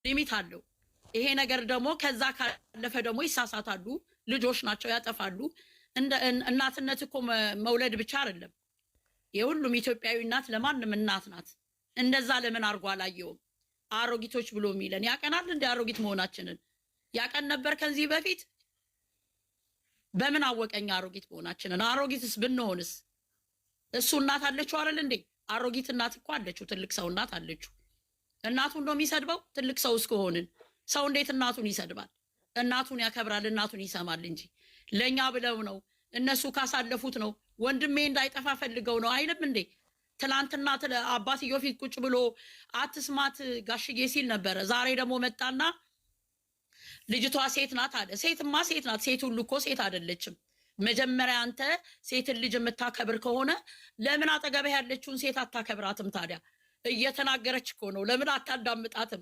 ሊሚት አለው። ይሄ ነገር ደግሞ ከዛ ካለፈ ደግሞ ይሳሳታሉ። ልጆች ናቸው፣ ያጠፋሉ። እናትነት እኮ መውለድ ብቻ አይደለም። የሁሉም ኢትዮጵያዊ እናት ለማንም እናት ናት። እንደዛ ለምን አድርጎ አላየውም? አሮጊቶች ብሎ የሚለን ያቀናል እንደ አሮጊት መሆናችንን ያቀን ነበር ከዚህ በፊት። በምን አወቀኛ አሮጊት መሆናችንን? አሮጊትስ ብንሆንስ? እሱ እናት አለችው አይደል እንዴ? አሮጊት እናት እኮ አለችው፣ ትልቅ ሰው እናት አለችው። እናቱን ነው የሚሰድበው? ትልቅ ሰው እስከሆንን ሰው እንዴት እናቱን ይሰድባል? እናቱን ያከብራል፣ እናቱን ይሰማል እንጂ ለኛ ብለው ነው እነሱ ካሳለፉት ነው። ወንድሜ እንዳይጠፋ ፈልገው ነው አይልም እንዴ? ትላንትና አባትየው ፊት ቁጭ ብሎ አትስማት ጋሽዬ ሲል ነበረ። ዛሬ ደግሞ መጣና ልጅቷ ሴት ናት አለ። ሴትማ ሴት ናት። ሴት ሁሉ እኮ ሴት አይደለችም። መጀመሪያ አንተ ሴትን ልጅ የምታከብር ከሆነ ለምን አጠገብህ ያለችውን ሴት አታከብራትም? ታዲያ እየተናገረች እኮ ነው። ለምን አታዳምጣትም?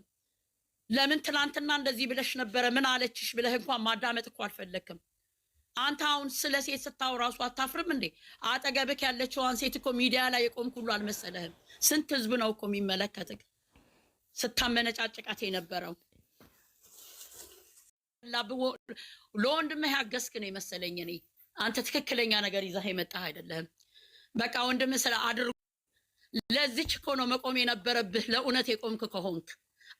ለምን ትናንትና እንደዚህ ብለሽ ነበረ ምን አለችሽ ብለህ እንኳን ማዳመጥ እኮ አልፈለግክም። አንተ አሁን ስለ ሴት ስታው ራሱ አታፍርም እንዴ? አጠገብክ ያለችዋን ሴት እኮ ሚዲያ ላይ የቆምክ ሁሉ አልመሰለህም? ስንት ህዝብ ነው እኮ የሚመለከትክ ስታመነጫጭቃት የነበረው። ለወንድምህ ያገዝክ ነው የመሰለኝ እኔ። አንተ ትክክለኛ ነገር ይዘህ የመጣህ አይደለህም። በቃ ወንድምህ ስለ አድርጎ ለዚች እኮ ነው መቆም የነበረብህ። ለእውነት የቆምክ ከሆንክ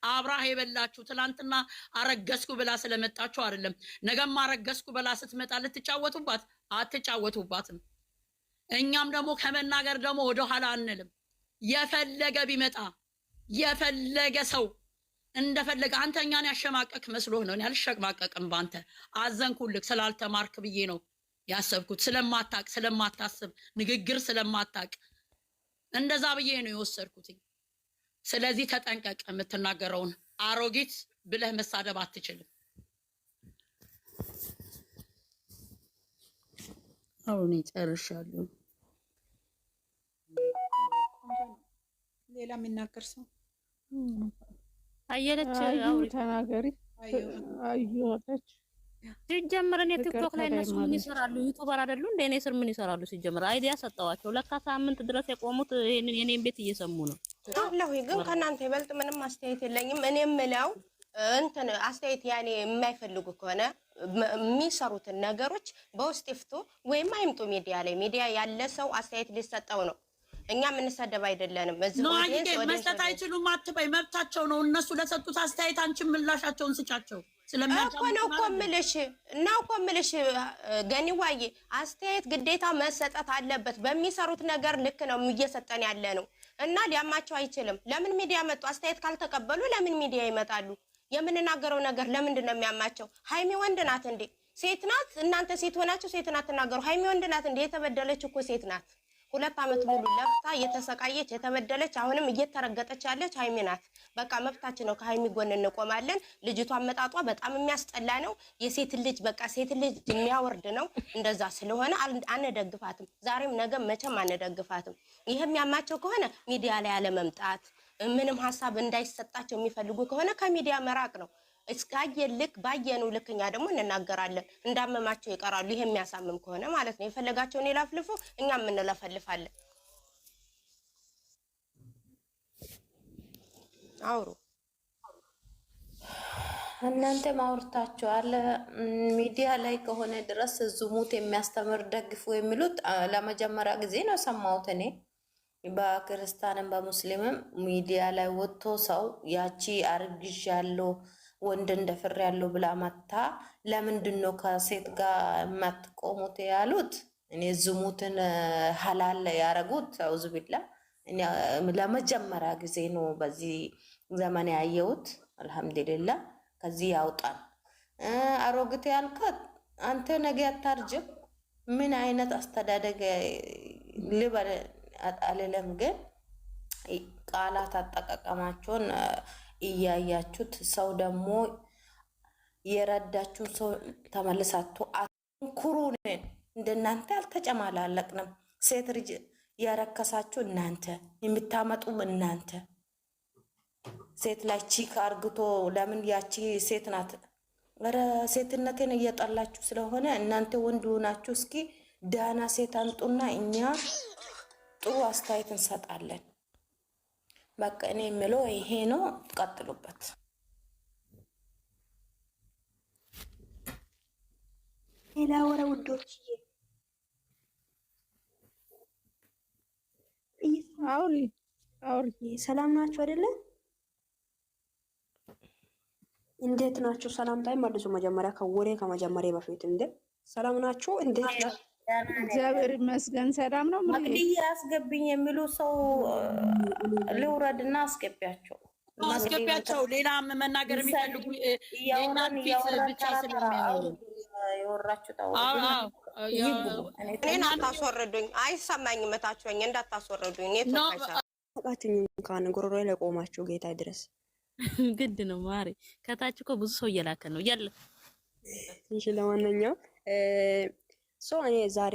አብራህ የበላችሁ ትላንትና አረገዝኩ ብላ ስለመጣችሁ አይደለም። ነገም አረገዝኩ ብላ ስትመጣ ልትጫወቱባት አትጫወቱባትም። እኛም ደግሞ ከመናገር ደግሞ ወደኋላ አንልም። የፈለገ ቢመጣ የፈለገ ሰው እንደፈለገ አንተ እኛን ያሸማቀቅ መስሎህ ነው። ያልሸማቀቅም ባንተ አዘንኩልክ። ስላልተማርክ ብዬ ነው ያሰብኩት። ስለማታቅ ስለማታስብ ንግግር ስለማታቅ እንደዛ ብዬ ነው የወሰድኩትኝ። ስለዚህ ተጠንቀቅ። የምትናገረውን አሮጊት ብለህ መሳደብ አትችልም። አሁን ጨርሻለሁ። ሌላ የሚናገር ሰው አየለች ተናገሪ። አየለች ሲጀምር እኔ ቲክቶክ ላይ እነሱ ምን ይሰራሉ? ዩቲዩበር አይደሉ እንደ እኔ ስር ምን ይሰራሉ? ሲጀምር አይዲያ ሰጠዋቸው። ለካ ሳምንት ድረስ የቆሙት ይሄንን የኔን ቤት እየሰሙ ነው። አለሁ ግን ከናንተ ይበልጥ ምንም አስተያየት የለኝም። እኔ የምለው እንትን አስተያየት ያኔ የማይፈልጉ ከሆነ የሚሰሩትን ነገሮች በውስጥ ይፍቱ ወይም አይምጡ ሚዲያ ላይ። ሚዲያ ያለ ሰው አስተያየት ሊሰጠው ነው። እኛ የምንሰደብ አይደለንም። መስጠት አይችሉም አትበይ፣ መብታቸው ነው። እነሱ ለሰጡት አስተያየት አንቺ ምላሻቸውን ስጫቸው። ነው እኮ የምልሽ ገኒዋዬ፣ አስተያየት ግዴታ መሰጠት አለበት። በሚሰሩት ነገር ልክ ነው እየሰጠን ያለ ነው እና ሊያማቸው አይችልም። ለምን ሚዲያ መጡ? አስተያየት ካልተቀበሉ ለምን ሚዲያ ይመጣሉ? የምንናገረው ነገር ለምንድን ነው የሚያማቸው? ሃይሚ ወንድ ናት እንዴ? ሴት ናት። እናንተ ሴት ሆናችሁ ሴት ናት ተናገሩ። ሃይሚ ወንድ ናት እንዴ? የተበደለች እኮ ሴት ናት። 2 ዓመት ሙሉ ለፍታ እየተሰቃየች የተበደለች አሁንም እየተረገጠች ያለች ሃይሚ ናት። በቃ መብታችን ነው። ከሃይሚ ጎን እንቆማለን። ልጅቷ አመጣጧ በጣም የሚያስጠላ ነው። የሴት ልጅ በቃ ሴት ልጅ የሚያወርድ ነው። እንደዛ ስለሆነ አንደግፋትም። ዛሬም ነገም መቼም አንደግፋትም። ይሄ የሚያማቸው ከሆነ ሚዲያ ላይ አለመምጣት፣ ምንም ሀሳብ እንዳይሰጣቸው የሚፈልጉ ከሆነ ከሚዲያ መራቅ ነው። እስካየን ልክ ባየነው ልክኛ ደግሞ እንናገራለን። እንዳመማቸው ይቀራሉ። ይሄ የሚያሳምም ከሆነ ማለት ነው። የፈለጋቸውን ይላፍልፉ፣ እኛም እንለፈልፋለን። አውሩ። እናንተ ማውርታችኋል። ሚዲያ ላይ ከሆነ ድረስ ዝሙት የሚያስተምር ደግፉ የሚሉት ለመጀመሪያ ጊዜ ነው ሰማሁት እኔ። በክርስቲያንም በሙስሊምም ሚዲያ ላይ ወጥቶ ሰው ያቺ አርግዥ ያለው ወንድ እንደፍር ያለው ብላ መታ ለምንድን ነው ከሴት ጋር የማትቆሙት ያሉት? እኔ ዝሙትን ሐላል ያረጉት አውዝ ቢላ ለመጀመሪያ ጊዜ ነው በዚህ ዘመን ያየሁት። አልሐምዱሊላህ ከዚህ ያውጣን። አሮግት ያልከት አንተ ነገ አታርጅም። ምን አይነት አስተዳደግ ልበል አልለም፣ ግን ቃላት አጠቃቀማቸውን እያያችሁት ሰው ደግሞ የረዳችሁን ሰው ተመልሳችሁ አትንኩሩን። እንደናንተ አልተጨማላለቅንም። ሴት ልጅ ያረከሳችሁ እናንተ፣ የምታመጡም እናንተ። ሴት ላይ ቺክ አርግቶ ለምን ያቺ ሴት ናት? ኧረ ሴትነቴን እየጠላችሁ ስለሆነ እናንተ ወንድ ሆናችሁ እስኪ ዳና ሴት አንጡና እኛ ጥሩ አስተያየት እንሰጣለን። በቃ እኔ የምለው ይሄ ነው። ቀጥሉበት። ላወራ ውዶች። አውሪ አውሪ። ሰላም ናችሁ አይደለ? እንዴት ናችሁ? ሰላምታይ መልሱ። መጀመሪያ ከወሬ ከመጀመሪያ በፊት ሰላም ናችሁ? እንዴት ናችሁ? እግዚአብሔር ይመስገን ሰላም ነው። እንግዲህ አስገብኝ የሚሉ ሰው ልውረድና አስገቢያቸው አስገቢያቸው። ሌላ መናገር የሚፈልጉ የእኛን ፊት ብቻ ስለሚያወሩ የወራችሁ እኔን አታስወርዱኝ። አይሰማኝም። መታችሁኝ እንዳታስወርዱኝ። ታውቃችሁኝ እንኳን ጎሮሮ ላይ ቆማችሁ ጌታ ድረስ ግድ ነው ማሪ። ከታች እኮ ብዙ ሰው እየላከ ነው ያለ። እሺ ለማንኛውም እኔ ዛሬ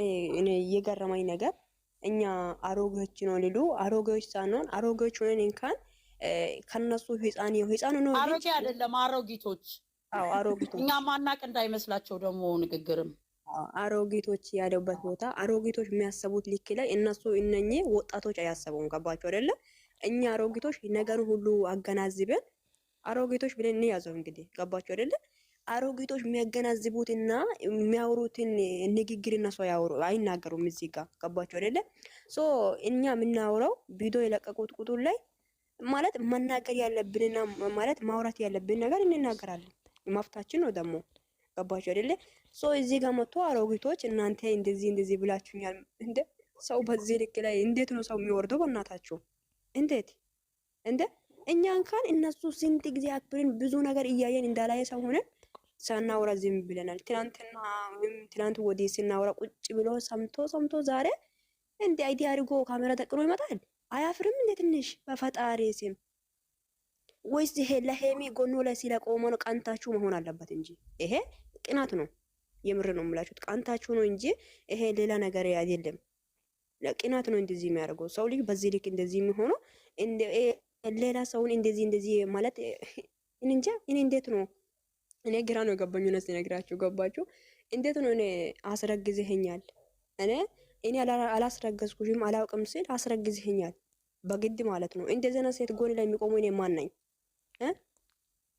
እየገረመኝ ነገር እኛ አሮጌዎች ነው ሊሉ አሮጌዎች ሳንሆን አሮጌዎች ሆነን እንኳን ከነሱ ህፃን ነው። አሮጌ አይደለም አሮጊቶች። አዎ አሮጊቶች። እኛ ማናቅ እንዳይመስላቸው ደግሞ ንግግርም አሮጊቶች ያለበት ቦታ አሮጊቶች የሚያሰቡት ልክ ላይ እነሱ እነኚህ ወጣቶች አያሰቡም። ገባቸው አይደለ? እኛ አሮጊቶች ነገሩን ሁሉ አገናዝበን አሮጊቶች ብለን እንያዘው እንግዲህ። ገባቸው አይደለ? አሮጊቶች የሚያገናዝቡትና የሚያወሩትን ንግግር እነሱ አይናገሩም እዚህ ጋር። ገባቸው አይደለ? እኛ የምናወራው ቪዲዮ የለቀቁት ቁጥር ላይ ማለት መናገር ያለብንና ማለት ማውራት ያለብን ነገር እንናገራለን። መፍታችን ነው ደግሞ። ገባችሁ አይደለ? እዚህ ጋር መጥቶ አሮጊቶች እናንተ እንደዚህ ብላችሁኛል። ሰው በዚህ ልክ ላይ እንዴት ነው ሰው የሚወርደው? በእናታችሁ እንዴት እኛ እንኳን እነሱ ስንት ጊዜ አክብርን ብዙ ነገር እያየን እንዳላየ ሰው ሆነን ሳናወራ ዝም ብለናል። ትናንት ወዲህ ስናወራ ቁጭ ብሎ ሰምቶ ዛሬ አይዲ አድርጎ ካሜራ ተቅኖ ይመጣል። አያፍርም እንዴ ትንሽ? በፈጣሪ ስም ወይስ ይሄ ለሄሚ ጎኖ ላይ ስለቆመ ነው? ቀንታችሁ መሆን አለበት እንጂ ይሄ ቅናት ነው። የምር ነው የምላችሁት፣ ቀንታችሁ ነው እንጂ ይሄ ሌላ ነገር አይደለም። ለቅናት ነው እንደዚህ የሚያደርገው ሰው ልጅ በዚህ ልክ እንደዚህ የሚሆነው። ሌላ ሰውን እንደዚህ ማለት እንጃ። እኔ እንዴት ነው እኔ ግራ ነው የገባኝ ነው ሲነግራችሁ። ገባችሁ? እንዴት ነው እኔ አስረግዝኸኛል እኔ አላስረገዝኩሽም አላውቅም ሲል አስረግዝኸኛል በግድ ማለት ነው። እንደዚህ ነው ሴት ጎን ላይ የሚቆመው እኔ ማን ነኝ?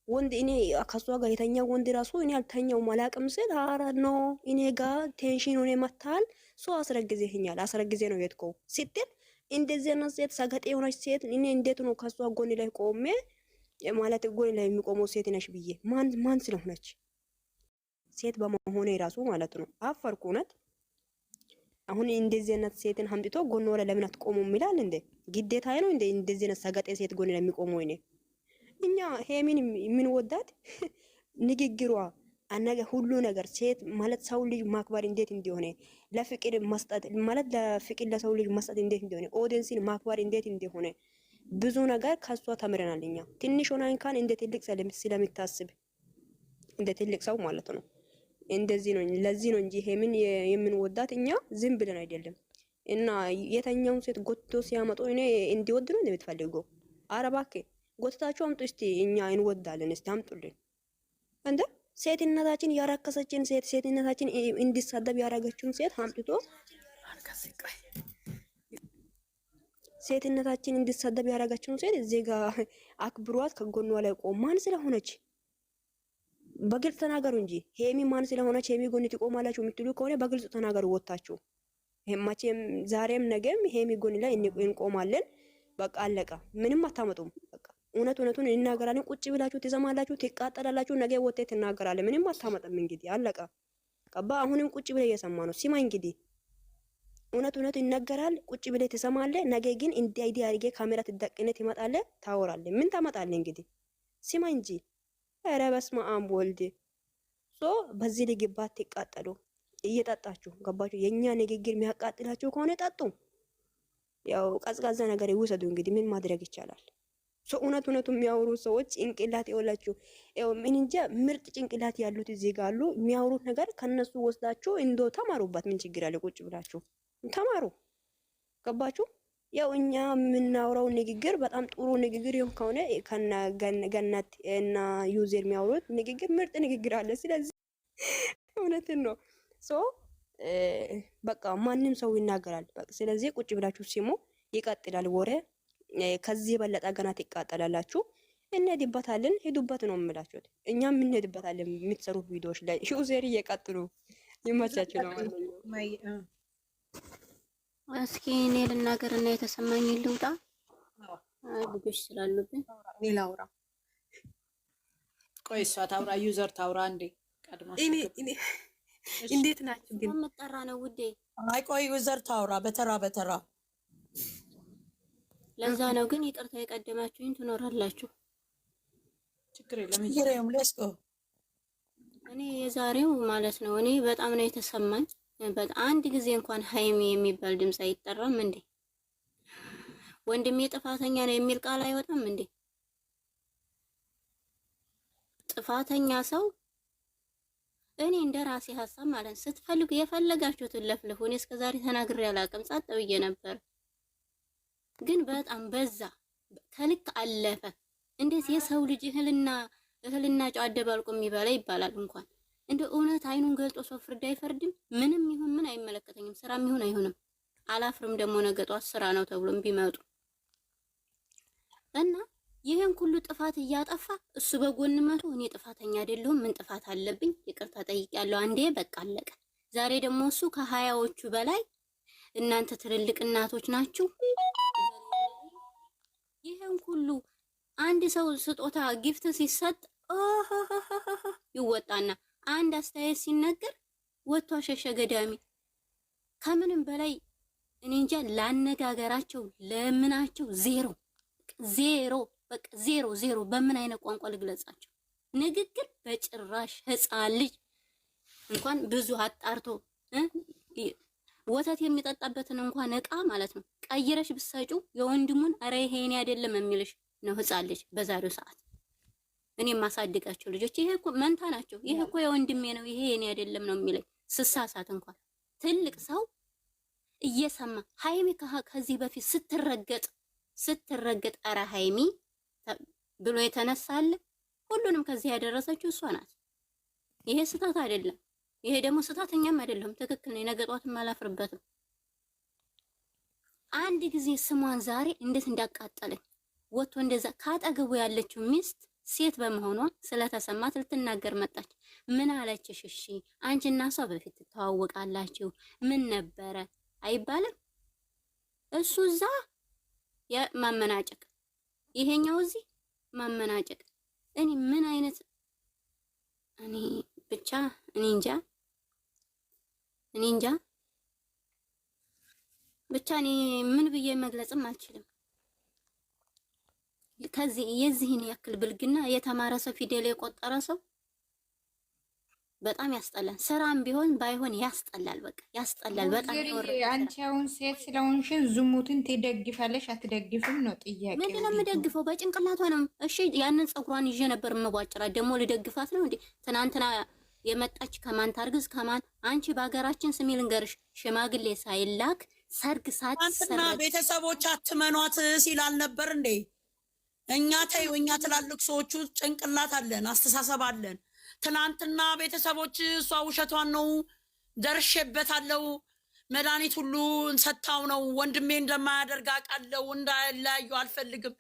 ወንድ እኔ ከሷ ጋር የተኛ ወንድ ራሱ እኔ አልተኛውም አላውቅም ሲል ኧረ ነው እኔ ጋር ቴንሽን ሆነ መታል አስረግዝኸኛል አስረግዜ ነው የትከው ስትል እንደዚህ ነው ሴት ሰገጤ የሆነች ሴት እኔ እንዴት ነው ከሷ ጎን ላይ ቆሜ ማለት ጎን ላይ የሚቆመው ሴት ነሽ ብዬ ማን ስለሆነች ሴት በመሆኔ ራሱ ማለት ነው አፈርኩ እውነት። አሁን እንደዚህ አይነት ሴትን ሀምጥቶ ጎን ወለ ለምን አትቆሙም ይላል እንዴ? ግዴታ ነው እንዴ እንደዚህ አይነት ሰገጤ ሴት ጎን ላይ የሚቆመው? እኛ ሄሚን የምንወዳት ንግግሯ አነገ ሁሉ ነገር ሴት ማለት ሰው ልጅ ማክበር እንዴት እንደሆነ ለፍቅር መስጠት ማለት ለፍቅር ለሰው ልጅ መስጠት እንዴት እንደሆነ ኦዲየንስን ማክበር እንዴት እንደሆነ ብዙ ነገር ከሷ ተምረናል። እኛ ትንሽ ሆና እንኳን እንደ ትልቅ ስለምታስብ እንደ ትልቅ ሰው ማለት ነው። እንደዚህ ነው። ለዚህ ነው እንጂ ሄምን የምንወዳት እኛ ዝም ብለን አይደለም። እና የተኛውን ሴት ጎትቶ ሲያመጡ እኔ እንዲወድ ነው እንደምትፈልገው። ኧረ እባክህ ጎትታችሁ አምጡ እስቲ፣ እኛ እንወዳለን። እስቲ አምጡልን እንደ ሴትነታችን ያራከሰችን ሴትነታችን እንዲሳደብ ያደረገችውን ሴት አምጥቶ ሴትነታችን እንዲሳደብ ያደረገችውን ሴት እዚህ ጋር አክብሯት ከጎኗ ላይ ቆም። ማን ስለሆነች በግልጽ ተናገሩ እንጂ ሄሚ ማን ስለሆነች ሄሚ ጎን ትቆማላችሁ የምትሉ ከሆነ በግልጽ ተናገሩ ወጣችሁ። ሄማቼም ዛሬም ነገም ሄሚ ጎን ላይ እንቆማለን። በቃ አለቀ። ምንም አታመጡም። በቃ እውነቱን እናገራለን። ቁጭ ብላችሁ ትሰማላችሁ፣ ትቃጠላላችሁ። ነገ ወጥተ ትናገራለን። ምንም አታመጣም። እንግዲህ አለቀ። ቀባ አሁንም ቁጭ ብለ እየሰማ ነው። ሲማ እንግዲህ እውነቱ ይነገራል። ቁጭ ብለ ትሰማለህ። ነገ ግን እንዲህ አይዲ አድርጌ ካሜራ ትደቅነት ይመጣለህ፣ ታወራለህ። ምን ታመጣለህ እንግዲህ? ሲማ እንጂ ኧረ በስመ አብ ወልድ በዚህ ልግባት ትቃጠሉ እየጠጣችሁ ገባችሁ። የኛ ንግግር የሚያቃጥላችሁ ከሆነ ጠጡ። ያው ቀዝቃዛ ነገር ይውሰዱ። እንግዲህ ምን ማድረግ ይቻላል? እውነቱ የሚያወሩ ሰዎች ጭንቅላት ይወላችሁ። ያው ምን እንጃ ምርጥ ጭንቅላት ያሉት እዚህ ጋር አሉ። የሚያወሩት ነገር ከነሱ ወስዳችሁ እንዶ ተማሩበት። ምን ችግር አለ? ቁጭ ብላችሁ ተማሩ። ገባችሁ? ያው እኛ የምናወራው ንግግር በጣም ጥሩ ንግግር ይሁን ከሆነ ከና ገነት እና ዩዘር የሚያወሩት ንግግር ምርጥ ንግግር አለ። ስለዚህ እውነትን ነው። በቃ ማንም ሰው ይናገራል። በቃ ስለዚህ ቁጭ ብላችሁ ሲሙ ይቀጥላል ወሬ። ከዚህ የበለጠ ገና ትቃጠላላችሁ። እንሄድበታለን። ሄዱበት ነው የምላችሁት። እኛም እንሄድበታለን። የምትሰሩት ቪዲዮዎች ላይ ዩዘር እየቀጥሉ ይመቻችሁ። ለማንኛውም እስኪ እኔ ልናገር እና የተሰማኝ ልውጣ። ልጆች ስላሉብኝ እኔ ላውራ። ቆይ እሷ ታውራ፣ ዩዘር ታውራ እንዴ ቀድማ። እንዴት ናችሁ ግን? መጠራ ነው ውዴ። አይ ቆይ ዩዘር ታውራ በተራ በተራ። ለዛ ነው ግን ይቅርታ የቀደማችሁኝ ትኖራላችሁ። ችግር የለም ሌስኮ። እኔ የዛሬው ማለት ነው እኔ በጣም ነው የተሰማኝ። አንድ ጊዜ እንኳን ሀይሚ የሚባል ድምፅ አይጠራም እንዴ? ወንድሜ ጥፋተኛ ነው የሚል ቃል አይወጣም እንዴ? ጥፋተኛ ሰው እኔ እንደ ራሴ ሀሳብ ማለት ስትፈልጉ የፈለጋችሁትን ለፍልፉ። እኔ እስከዛሬ ተናግሬ አላውቅም፣ ጸጥ ብዬ ነበር። ግን በጣም በዛ፣ ከልክ አለፈ። እንዴት የሰው ልጅ እህልና ጨው አደባልቆ የሚበላ ይባላል? እንኳን እንደ እውነት አይኑን ገልጦ ሰው ፍርድ አይፈርድም? ምንም ይሁን ምን አይመለከተኝም። ስራም ይሁን አይሆንም አላፍርም። ደግሞ ነገ ጧት ስራ ነው ተብሎም ቢመጡ እና ይሄን ሁሉ ጥፋት እያጠፋ እሱ በጎን መቶ እኔ ጥፋተኛ አይደለሁም፣ ምን ጥፋት አለብኝ? ይቅርታ ጠይቄያለሁ አንዴ በቃ አለቀ። ዛሬ ደግሞ እሱ ከ20ዎቹ በላይ እናንተ ትልልቅ እናቶች ናችሁ። ይሄን ሁሉ አንድ ሰው ስጦታ ጊፍት ሲሰጥ ይወጣና አንድ አስተያየት ሲነገር ወጥቶ አሸሸ ገዳሚ። ከምንም በላይ እኔ እንጃ ላነጋገራቸው ለምናቸው ዜሮ በቃ ዜሮ። በምን አይነት ቋንቋ ልግለጻቸው? ንግግር በጭራሽ። ህፃን ልጅ እንኳን ብዙ አጣርቶ ወተት የሚጠጣበትን እንኳን እቃ ማለት ነው ቀይረሽ ብትሰጪው የወንድሙን አረ ይሄ እኔ አይደለም የሚልሽ ነው ህፃን ልጅ በዛሬው ሰዓት። እኔ የማሳድጋቸው ልጆች ይሄ እኮ መንታ ናቸው። ይሄ እኮ የወንድሜ ነው ይሄ እኔ አይደለም ነው የሚለኝ። ስሳሳት እንኳን ትልቅ ሰው እየሰማ ሃይሚ ከዚህ በፊት ስትረገጥ አረ ሃይሚ ብሎ የተነሳለ ሁሉንም ከዚህ ያደረሰችው እሷ ናት። ይሄ ስህተት አይደለም። ይሄ ደግሞ ስህተተኛም አይደለም፣ ትክክል ነው። ነገ ጧትም አላፍርበትም። አንድ ጊዜ ስሟን ዛሬ እንዴት እንዳቃጠለኝ ወጥቶ እንደዛ ካጠገቡ ያለችው ሚስት ሴት በመሆኗ ስለተሰማት ልትናገር መጣች። ምን አለችሽ? እሺ አንቺና እሷ በፊት ትተዋወቃላችሁ ምን ነበረ አይባልም? እሱ እዛ ማመናጨቅ፣ ይሄኛው እዚህ ማመናጨቅ። እኔ ምን አይነት እኔ ብቻ እኔ እንጃ ብቻ እኔ ምን ብዬ መግለጽም አልችልም። ከዚህ የዚህን ያክል ብልግና የተማረ ሰው ፊደል የቆጠረ ሰው በጣም ያስጠላል። ስራም ቢሆን ባይሆን ያስጠላል። በቃ ያስጠላል በጣም ይወርድ። አንቺ አሁን ሴት ስለሆንሽ ዝሙትን ትደግፋለሽ አትደግፍም ነው ጥያቄ። ምንድን ነው የምደግፈው? በጭንቅላቷ ነው። እሺ ያንን ፀጉሯን ይዤ ነበር የምቧጭራት። ደግሞ ልደግፋት ነው እንዴ? ትናንትና የመጣች ከማን ታርግዝ ከማን? አንቺ በሀገራችን ስሚ ልንገርሽ፣ ሽማግሌ ሳይላክ ሰርግ ሳትሰራ ቤተሰቦች አትመኗት ሲላል ነበር እንዴ? እኛ ተይው፣ እኛ ትላልቅ ሰዎቹ ጭንቅላት አለን፣ አስተሳሰብ አለን። ትናንትና ቤተሰቦች እሷ ውሸቷን ነው ደርሼበታለሁ፣ መድኃኒት ሁሉ ሰታው ነው ወንድሜ እንደማያደርግ አውቃለሁ፣ እንዳይለያዩ አልፈልግም።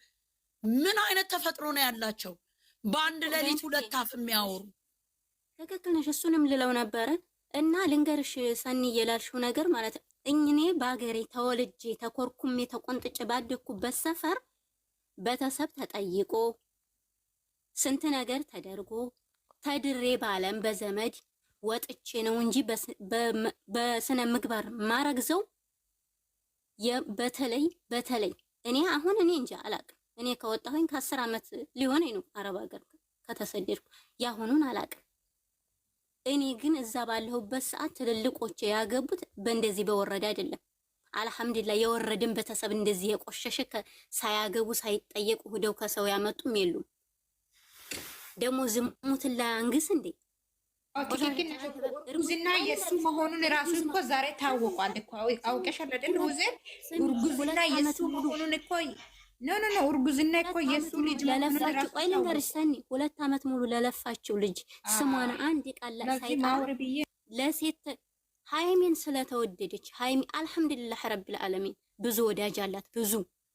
ምን አይነት ተፈጥሮ ነው ያላቸው? በአንድ ሌሊት ሁለት አፍ የሚያወሩ። ትክክል ነሽ። እሱንም ልለው ነበረ እና ልንገርሽ ሰኒ እየላልሽው ነገር ማለት እኔ በአገሬ ተወልጄ ተኮርኩሜ ተቆንጥጬ ባደኩበት ሰፈር ቤተሰብ ተጠይቆ ስንት ነገር ተደርጎ ተድሬ ባለም በዘመድ ወጥቼ ነው እንጂ በስነ ምግባር ማረግዘው። በተለይ እኔ አሁን እኔ እንጃ አላቅም። እኔ ከወጣሁኝ ከ10 ዓመት ሊሆነኝ ነው አረብ ሀገር ከተሰደድኩ። ያሁኑን አላቅም። እኔ ግን እዛ ባለሁበት ሰዓት ትልልቆቼ ያገቡት በእንደዚህ በወረደ አይደለም። አልሐምዱሊላህ የወረድን ቤተሰብ እንደዚህ የቆሸሸ ሳያገቡ ሳይጠየቁ ሄደው ከሰው ያመጡም የሉም። ደግሞ ዝሙትን ላይ አንግስ እንዴ? ትክክል ነሽ። እርጉዝና የእሱ መሆኑን ራሱ እኮ ዛሬ ታወቋል እኮ አውቀሻል አይደል? እርጉዝና የእሱ መሆኑን እኮ ኖ እርጉዝና እኮ የእሱ ልጅ ለለፋችሁ። ቆይ ልንገርሽ ሰኒ፣ 2 ዓመት ሙሉ ለለፋችሁ ልጅ ስሟን አንድ ቃል ሳይቀር ለሴት ሃይሚን ስለተወደደች ሃይሚ አልሐምዱሊላህ ረብል ዓለሚን ብዙ ወዳጅ አላት።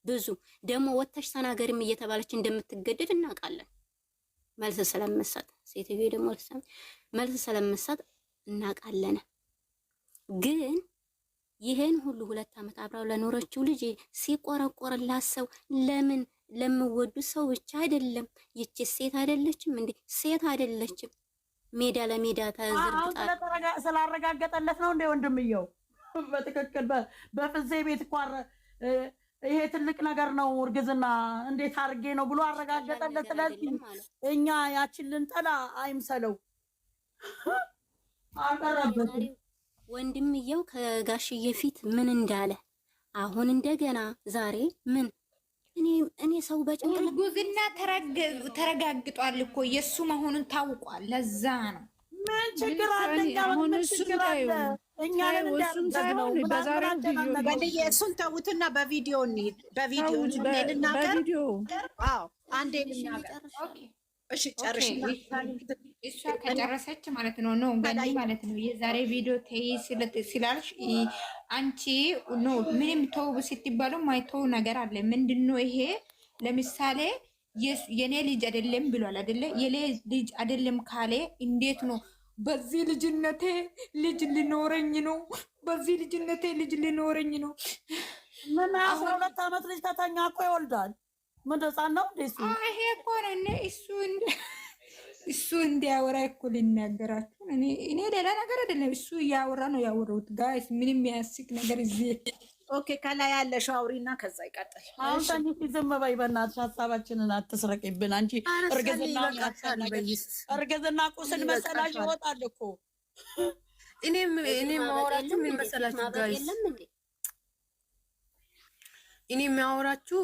ብዙ ደግሞ ወተሽ ተናገሪም እየተባለች እንደምትገደድ እናውቃለን። መልስ ስለምሰጥ ሴትዮ ደግሞ መልስ ስለምሰጥ እናውቃለን። ግን ይሄን ሁሉ 2 ዓመት አብራው ለኖረችው ልጅ ሲቆረቆርላት ሰው ለምን ለምወዱት ሰው ብቻ አይደለም። ይቺ ሴት አይደለችም እንዴ? ሴት አይደለችም? ሜዳ ለሜዳ ተዝርግጣ ስላረጋገጠለት ነው እንዴ ወንድምየው? በትክክል በፍዜ ቤት ቋረ ይሄ ትልቅ ነገር ነው እርግዝና እንዴት አድርጌ ነው ብሎ አረጋገጠለት። ስለዚህ እኛ ያችን ልንጠላ አይምሰለው። አቀረበት ወንድምየው ከጋሽዬ ፊት ምን እንዳለ አሁን እንደገና ዛሬ ምን እኔ ሰው በጭንቅላት እርጉዝና ተረጋግጧል እኮ የሱ መሆኑን ታውቋል። ለዛ ነው ምን ችግር አለ? አሁን ችግር አለ። እኛ ለምን እሱን ተውትና በቪዲዮ እንሂድ። በቪዲዮ ልናገር። አዎ አንዴ ልናገር። እሺ ጨርሽ። እሷ ከጨረሰች ማለት ነው ነው ገኒ ማለት ነው የዛሬ ቪዲዮ ተይ ስላልሽ አንቺ ነው ምንም ተው ስትባሉ ማይተው ነገር አለ። ምንድነው ይሄ? ለምሳሌ የኔ ልጅ አይደለም ብሏል አይደለ? የኔ ልጅ አይደለም ካለ እንዴት ነው በዚህ ልጅነቴ ልጅ ሊኖረኝ ነው፣ በዚህ ልጅነቴ ልጅ ሊኖረኝ ነው። ምን 12 ዓመት ልጅ ከተኛ እኮ ይወልዳል። ምን ህፃን ነው እንዴ እሱ? ይሄ እኮ ነው እሱ እንዲያወራ እኮ ሊናገራችሁ። እኔ ሌላ ነገር አይደለም። እሱ እያወራ ነው ያወሩት። ጋይስ ምንም የሚያስቅ ነገር እዚህ ኦኬ። ከላይ ያለሽው አውሪና ከዛ ይቀጥል። አሁን ታንቺ ዝም በይ በእናትሽ፣ ሀሳባችንን አትስረቂብን አንቺ። እርግዝና ቁስል መሰላሽ ይወጣል እኮ። እኔም ማወራችሁ ምን መሰላችሁ ጋይስ፣ እኔ የሚያወራችሁ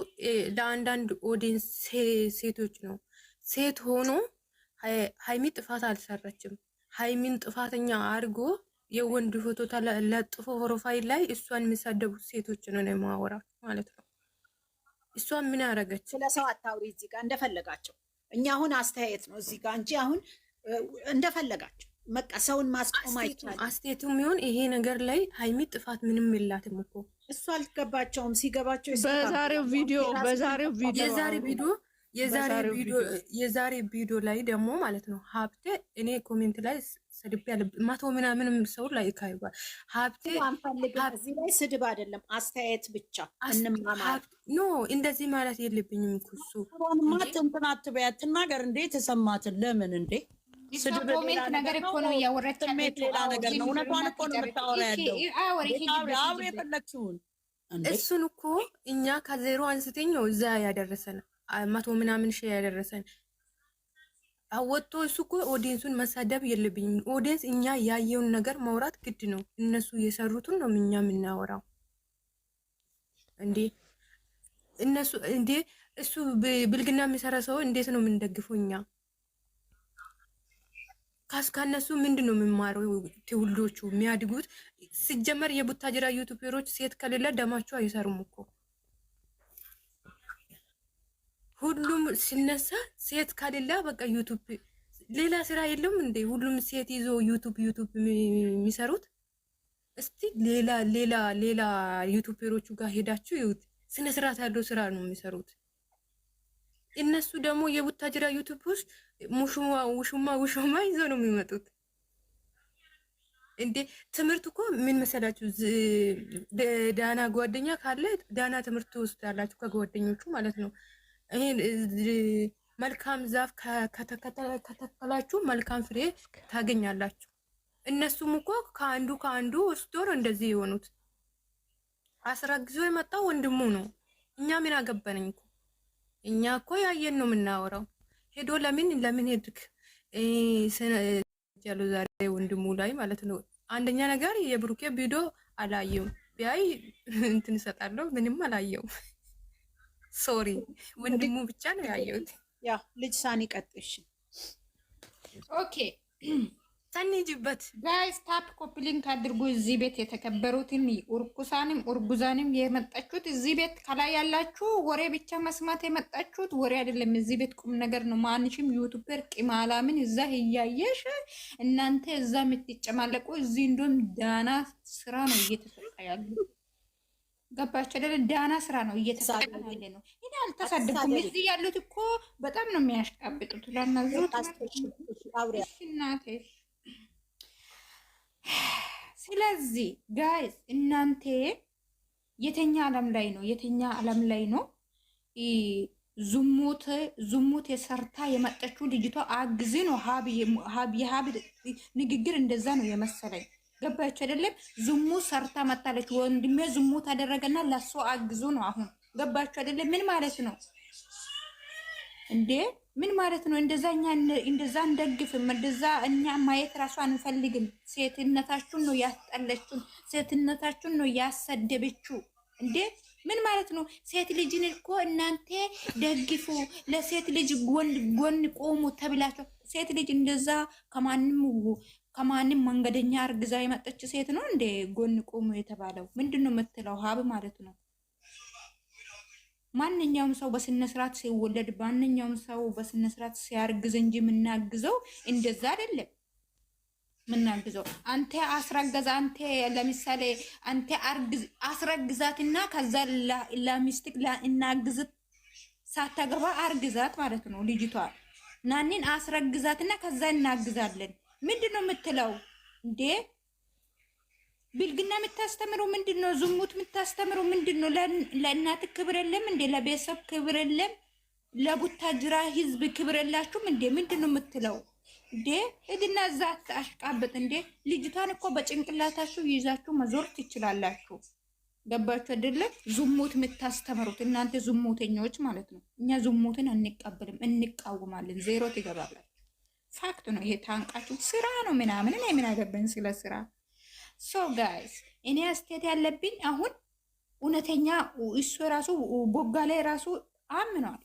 ለአንዳንድ ኦዲየንስ ሴቶች ነው። ሴት ሆኖ ሃይሚ ጥፋት አልሰራችም። ሃይሚን ጥፋተኛ አድርጎ የወንድ ፎቶ ለጥፎ ፕሮፋይል ላይ እሷን የሚሳደቡት ሴቶች ነው የማወራችሁ ማለት ነው። እሷን ምን ያደረገች? ስለ ሰው አታውሪ እዚህ ጋር እንደፈለጋቸው። እኛ አሁን አስተያየት ነው እዚህ ጋር እንጂ አሁን እንደፈለጋቸው በቃ ሰውን ማስቆም አይቻልም። አስተያየቱም ይሁን ይሄ ነገር ላይ ሃይሚ ጥፋት ምንም የላትም እኮ። እሱ አልገባቸውም። ሲገባቸው የዛሬ ቪዲዮ ላይ ደግሞ ማለት ነው ሀብቴ እኔ ኮሜንት ላይ ስድብ ያለ 100 ምናምን ሰው ላይ ይካይባል። ሀብቴ እዚህ ላይ ስድብ አይደለም አስተያየት ብቻ እንማማር ኖ እንደዚህ ማለት የለብኝም እኮ እሱ እንትን አትበይ አትናገር እንዴ ተሰማትን ለምን እንዴ ስድብ ኮሜንት ነገር እኮ ነው ያወራች ሌላ ነገር ነው። እውነቷን እኮ ነው የምታወራ ያለው። አውሪ የፈለግሽውን። እሱን እኮ እኛ ከዜሮ አንስተኝ ነው እዛ ያደረሰን 100 ምናምን ሺህ ያደረሰን አወጥቶ እሱ እኮ ኦዲየንሱን መሳደብ የለብኝም። ኦዲየንስ እኛ ያየውን ነገር ማውራት ግድ ነው። እነሱ የሰሩትን ነው እኛ የምናወራው እንዴ። እነሱ እንዴ እሱ ብልግና የሚሰራ ሰው እንዴት ነው የምንደግፈው እኛ? ከነሱ ምንድን ነው የሚማረው? ትውልዶቹ የሚያድጉት ሲጀመር የቡታጅራ ዩቲዩበሮች ሴት ከሌለ ደማቸው አይሰሩም እኮ። ሁሉም ሲነሳ ሴት ከሌለ በቃ ዩቲዩብ ሌላ ስራ የለም እንዴ? ሁሉም ሴት ይዞ ዩቲዩብ የሚሰሩት። እስቲ ሌላ ዩቲዩበሮቹ ጋር ሄዳችሁ ይሁት ስነ ስርዓት ያለው ስራ ነው የሚሰሩት። እነሱ ደግሞ የቡታጅራ ዩቲዩበሮች ውሹማ ይዘው ነው የሚመጡት እንዴ። ትምህርት እኮ ምን መሰላችሁ? ዳና ጓደኛ ካለ ዳና ትምህርት ትወስዳላችሁ ከጓደኞቹ ማለት ነው። መልካም ዛፍ ከተከላችሁ መልካም ፍሬ ታገኛላችሁ። እነሱም እኮ ከአንዱ ወስዶ ነው እንደዚህ የሆኑት። አስረግዞ የመጣው ወንድሙ ነው። እኛ ምን አገባነኝ እኮ። እኛ እኮ ያየን ነው የምናወራው። ሄዶ ለምን ሄድክ ያለው ዛሬ ወንድሙ ላይ ማለት ነው። አንደኛ ነገር የብሩኬ ቪዲዮ አላየው። ቢያይ እንትን እሰጣለሁ። ምንም አላየው። ሶሪ ወንድሙ ብቻ ነው ያየሁት። ያ ልጅ ሳኒ ቀጥሽ። ኦኬ ሳኒጅበት ጋይስ ታፕ ኮፒ ሊንክ አድርጉ። እዚህ ቤት የተከበሩትን ኡርኩሳንም ኡርጉዛንም የመጣችሁት እዚህ ቤት ከላይ ያላችሁ ወሬ ብቻ መስማት የመጣችሁት ወሬ አይደለም። እዚህ ቤት ቁም ነገር ነው። ማንሽም ዩቲዩበር ቂማላምን እዛ እያየሽ እናንተ እዛ የምትጨማለቁ እዚህ እንደውም ዳና ስራ ነው እየተሰጣ ያሉ። ገባችሁ አይደል? ዳና ስራ ነው እየተሰጣ ያለ ነው። እኔ አልተሳደብኩም። እዚህ ያሉት እኮ በጣም ነው የሚያሽቃብጡት። ለናዙት እናቴ ስለዚህ ጋይስ እናንተ የተኛ ዓለም ላይ ነው ዝሙት የሰርታ የመጣችው ልጅቷ አግዝ ነው። የሀብ ንግግር እንደዛ ነው የመሰለኝ። ገባችሁ አይደለም? ዝሙት ሰርታ መጣለች። ወንድሜ ዝሙት አደረገና ለሱ አግዙ ነው። አሁን ገባችሁ አይደለም? ምን ማለት ነው እንዴ? ምን ማለት ነው? እንደዛ እንደግፍም እንደዛ እኛ ማየት ራሱ አንፈልግም። ሴትነታችሁን ነው ያስጠለችው። ሴትነታችሁን ነው ያሰደበችው። እንዴ ምን ማለት ነው? ሴት ልጅን እኮ እናንተ ደግፉ፣ ለሴት ልጅ ጎን ቆሙ ተብላችሁ። ሴት ልጅ እንደዛ ከማንም መንገደኛ አርግዛ የመጣች ሴት ነው እንደ ጎን ቆሙ የተባለው? ምንድነው የምትለው ሀብ ማለት ነው? ማንኛውም ሰው በስነ ስርዓት ሲወለድ ማንኛውም ሰው በስነ ስርዓት ሲያርግዝ እንጂ የምናግዘው እንደዛ አይደለም። ምናግዘው አንተ አስረግዛ አንተ ለምሳሌ አንተ አስረግዛትና ከዛ ለሚስትክ እናግዝት ሳታገባ አርግዛት ማለት ነው። ልጅቷ ናኒን አስረግዛትና ከዛ እናግዛለን። ምንድነው የምትለው እንዴ? ብልግና የምታስተምረው ምንድነው? ዝሙት የምታስተምረው ምንድነው? ለእናት ክብር የለም እንዴ? ለቤተሰብ ክብር የለም? ለቡታጅራ ህዝብ ክብር የላችሁም እንዴ? ምንድነው የምትለው እንዴ? ሄድና እዛ አሽቃብጥ እንዴ? ልጅቷን እኮ በጭንቅላታችሁ ይዛችሁ መዞር ትችላላችሁ። ገባችሁ አይደለ? ዝሙት የምታስተምሩት እናንተ ዝሙተኞች ማለት ነው። እኛ ዝሙትን አንቀበልም፣ እንቃወማለን። ዜሮ ትገባላችሁ። ፋክት ነው ይሄ። ታንቃችሁ ስራ ነው ምናምን እኔ ምን አገባኝ ስለ ስራ። ሶ ጋይስ እኔ አስተያየት ያለብኝ አሁን እውነተኛ እሱ ራሱ ቦጋ ላይ ራሱ አምኗል።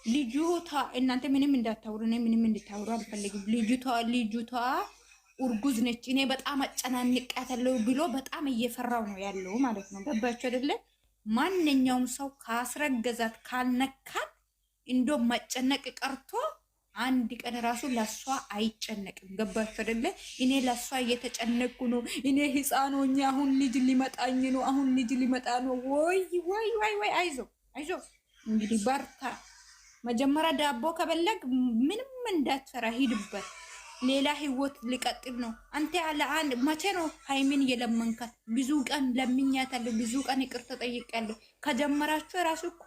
ልጅቷ እናንተ ምንም እንዳታውሩ፣ እኔ ምንም እንድታውሩ አልፈልግም። ልጅቷ እርጉዝ ነች። እኔ በጣም አጨናንቃታለሁ ብሎ በጣም እየፈራው ነው ያለው ማለት ነው። ገባችሁ አይደለ? ማንኛውም ሰው ካስረገዛት ካልነካት እንዶ መጨነቅ ቀርቶ አንድ ቀን ራሱ ለሷ አይጨነቅም። ገባችሁ አይደለ? እኔ ለሷ እየተጨነቅኩ ነው። እኔ ህፃን ሆኜ አሁን ልጅ ሊመጣኝ ነው። አሁን ልጅ ሊመጣ ነው። ወይ አይዞ እንግዲህ በርታ። መጀመሪያ ዳቦ ከበለግ ምንም እንዳትፈራ ሂድበት። ሌላ ህይወት ሊቀጥል ነው። አንተ ያለ አንድ መቼ ነው ሃይሚን እየለመንካት? ብዙ ቀን ለምኛታለሁ፣ ብዙ ቀን ይቅርታ ጠይቄያለሁ። ከጀመራችሁ ራሱ እኮ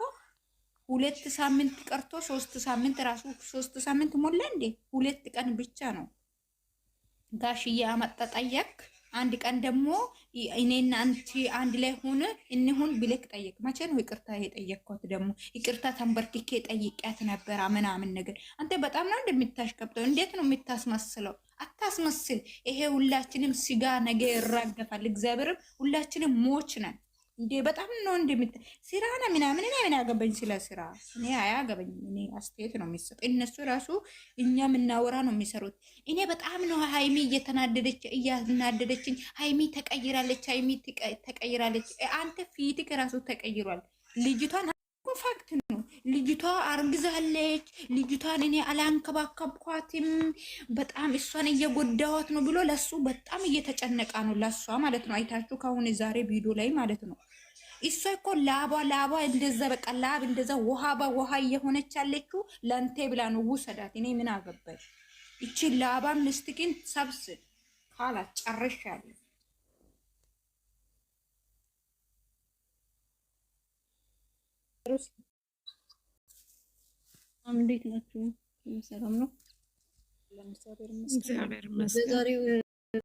2 ሳምንት ቀርቶ 3 ሳምንት ራሱ 3 ሳምንት ሞላ እንዴ? 2 ቀን ብቻ ነው ጋሽዬ አመጣ ጠየቅ። አንድ ቀን ደግሞ እኔና አንቺ አንድ ላይ ሆነ እንሁን ብለክ ጠየቅ። መቼ ነው ይቅርታ የጠየቅኳት? ደግሞ ይቅርታ ተንበርክኬ ጠይቂያት ነበር ምናምን ነገር። አንተ በጣም ነው እንደምታሽቀብጠው። እንዴት ነው የምታስመስለው? አታስመስል። ይሄ ሁላችንም ስጋ ነገ ይራገፋል። እግዚአብሔርም ሁላችንም ሞች ነን እንዴ? በጣም ነው ስራና ምናምን እኔ ምን ያገባኝ ስለ ስራ? እኔ አያገባኝ። እኔ አስተያየት ነው የሚሰጥ። እነሱ ራሱ እኛ የምናወራ ነው የሚሰሩት። እኔ በጣም ነው ሃይሚ እያናደደችኝ። ሃይሚ ተቀይራለች፣ ሃይሚ ተቀይራለች። አንተ ፊትክ ራሱ ተቀይሯል። ልጅቷን ፋክት ነው። ልጅቷ አርግዛለች። ልጅቷን እኔ አላንከባከብኳትም፣ በጣም እሷን እየጎዳዋት ነው ብሎ ለሱ በጣም እየተጨነቃ ነው፣ ለሷ ማለት ነው። አይታችሁ ከሆነ ዛሬ ቪዲዮ ላይ ማለት ነው። እሷ እኮ ላባ እንደዛ በቃ ላብ እንደዛ ውሃ እየሆነች ያለችው ለንቴ ብላ ነው። ውሰዳት። እኔ ምን አገባኝ? እቺ ላባ ምስትኪን ሰብስብ ካላ ጨርሻለሁ። እንዴት ናችሁ? ሰላም ነው? እግዚአብሔር ይመስገን።